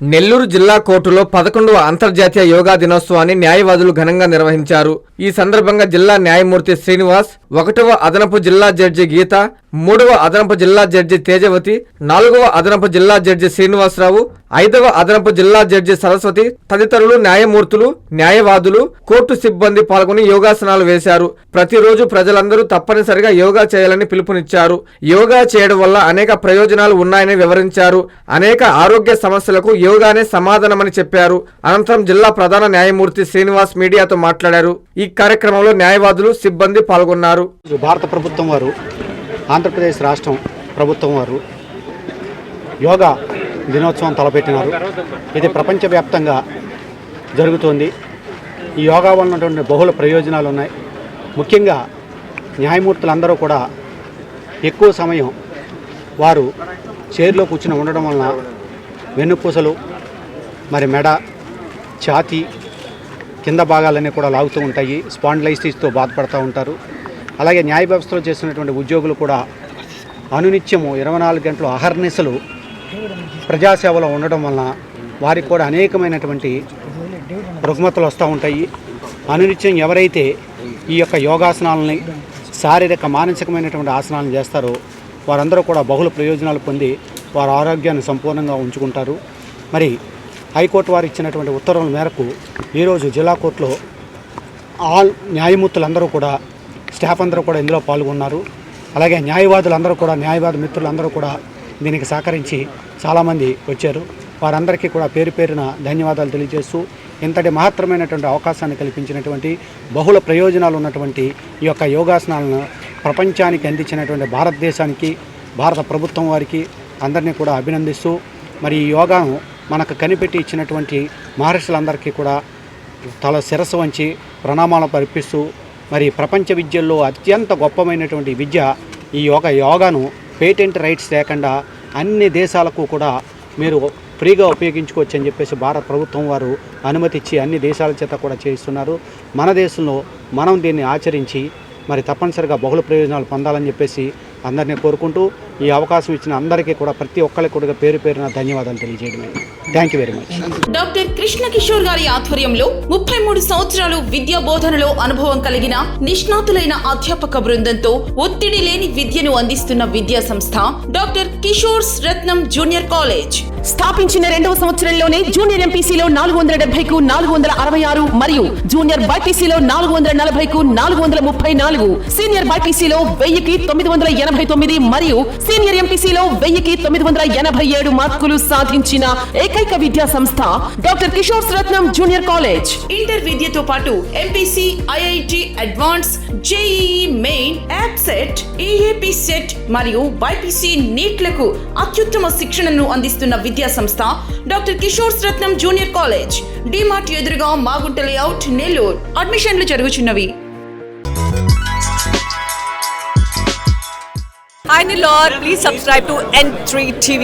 నెల్లూరు జిల్లా కోర్టులో 11వ అంతర్జాతీయ యోగా దినోత్సవాన్ని న్యాయవాదులు ఘనంగా నిర్వహించారు. ఈ సందర్భంగా జిల్లా న్యాయమూర్తి శ్రీనివాస్, 1వ అదనపు జిల్లా జడ్జి గీత, 3వ అదనపు జిల్లా జడ్జి తేజవతి, 4వ అదనపు జిల్లా జడ్జి శ్రీనివాసరావు, 5వ అదనపు జిల్లా జడ్జి సరస్వతి తదితరులు న్యాయమూర్తులు, న్యాయవాదులు, కోర్టు సిబ్బంది పాల్గొని యోగాసనాలు వేశారు. ప్రతిరోజు ప్రజలందరూ తప్పనిసరిగా యోగా చేయాలని పిలుపునిచ్చారు. యోగా చేయడం వల్ల అనేక ప్రయోజనాలు ఉన్నాయని వివరించారు. అనేక ఆరోగ్య సమస్యలకు యోగానే సమాధానమని చెప్పారు. అనంతరం జిల్లా ప్రధాన న్యాయమూర్తి శ్రీనివాస్ మీడియాతో మాట్లాడారు. ఈ కార్యక్రమంలో న్యాయవాదులు, సిబ్బంది పాల్గొన్నారు. భారత ప్రభుత్వం వారు, ఆంధ్రప్రదేశ్ రాష్ట్రం ప్రభుత్వం వారు యోగా దినోత్సవం తలపెట్టినారు. ఇది ప్రపంచవ్యాప్తంగా జరుగుతోంది. ఈ యోగా వల్ల ఉన్నటువంటి బహుళ ప్రయోజనాలు ఉన్నాయి. ముఖ్యంగా న్యాయమూర్తులందరూ కూడా ఎక్కువ సమయం వారు చైర్లో కూర్చుని ఉండడం వలన వెన్నుపూసలు, మరి మెడ, ఛాతీ కింద భాగాలన్నీ కూడా లాగుతూ ఉంటాయి. స్పాండిలైటిస్తో బాధపడుతూ ఉంటారు. అలాగే న్యాయ వ్యవస్థలో చేస్తున్నటువంటి ఉద్యోగులు కూడా అనునిత్యము 24 గంటలు అహర్నిశలు ప్రజాసేవలో ఉండడం వలన వారికి కూడా అనేకమైనటువంటి రుగ్మతలు వస్తూ ఉంటాయి. అనునిత్యం ఎవరైతే ఈ యొక్క యోగాసనాలని, శారీరక మానసికమైనటువంటి ఆసనాలను చేస్తారో వారందరూ కూడా బహుళ ప్రయోజనాలు పొంది వారి ఆరోగ్యాన్ని సంపూర్ణంగా ఉంచుకుంటారు. మరి హైకోర్టు వారు ఇచ్చినటువంటి ఉత్తర్వుల మేరకు ఈరోజు జిల్లా కోర్టులో ఆల్ న్యాయమూర్తులందరూ కూడా, స్టాఫ్ అందరూ కూడా ఇందులో పాల్గొన్నారు. అలాగే న్యాయవాదులందరూ కూడా, న్యాయవాద మిత్రులందరూ కూడా దీనికి సహకరించి చాలామంది వచ్చారు. వారందరికీ కూడా పేరు పేరున ధన్యవాదాలు తెలియజేస్తూ, ఇంతటి మహత్తరమైనటువంటి అవకాశాన్ని కల్పించినటువంటి, బహుళ ప్రయోజనాలు ఉన్నటువంటి ఈ యొక్క యోగాసనాలను ప్రపంచానికి అందించినటువంటి భారతదేశానికి, భారత ప్రభుత్వం వారికి అందరినీ కూడా అభినందిస్తూ, మరి ఈ యోగాను మనకు కనిపెట్టి ఇచ్చినటువంటి మహర్షులందరికీ కూడా తల శిరస్సు వంచి ప్రణామాలు అర్పిస్తూ, మరి ప్రపంచ విద్యల్లో అత్యంత గొప్పమైనటువంటి విద్య ఈ యోగాను పేటెంట్ రైట్స్ లేకుండా అన్ని దేశాలకు కూడా మీరు ఫ్రీగా ఉపయోగించుకోవచ్చు అని చెప్పేసి భారత ప్రభుత్వం వారు అనుమతి ఇచ్చి అన్ని దేశాల చేత కూడా చేయిస్తున్నారు. మన దేశంలో మనం దీన్ని ఆచరించి మరి తప్పనిసరిగా బహుళ ప్రయోజనాలు పొందాలని చెప్పేసి అందరినీ కోరుకుంటూ, ఈ అవకాశం ఇచ్చిన అందరికీ కూడా ప్రతి ఒక్కరికి కూడా పేరు పేరున ధన్యవాదాలు తెలియజేయడమే. Thank you very much. Doctor Krishna Kishore గారి ఆధ్వర్యంలో 33 సంవత్సరాలు విద్యా బోధనలో అనుభవం కలిగిన నిష్ణాతులైన అధ్యాపక బృందంతో ఒత్తిడి లేని విద్యను అందిస్తున్న విద్యా సంస్థ డాక్టర్ కిషోర్స్ రత్నం జూనియర్ కాలేజ్. స్థాపించిన 2వ సంవత్సరంలోనే జూనియర్ ఎంపీసీలో 470కు 466 మరియు జూనియర్ బైపీసీలో 440కు 434, సీనియర్ బైపీసీలో 1000కి 989 మరియు సీనియర్ ఎంపీసీలో 1000కి 987 మార్కులు సాధించిన ఏకైక విద్యా సంస్థ డాక్టర్ కిషోర్స్ రత్నం జూనియర్ కాలేజ్. ఇంటర్ విద్యతో పాటు MPC, IIT advance, JEE main, యాప్సెట్, EAP set మరియు బైపీసీ నీట్లకు అత్యుత్తమ శిక్షణను అందిస్తున్న విద్యా సంస్థ డాక్టర్ కిషోర్స్ రత్నం జూనియర్ కాలేజ్. డిమార్ట్ ఎదురుగా మాగుంట లేఅవుట్, నెల్లూరు. అడ్మిషన్లు జరుగుచున్నవి. Hi Nilor, please subscribe to N3 TV.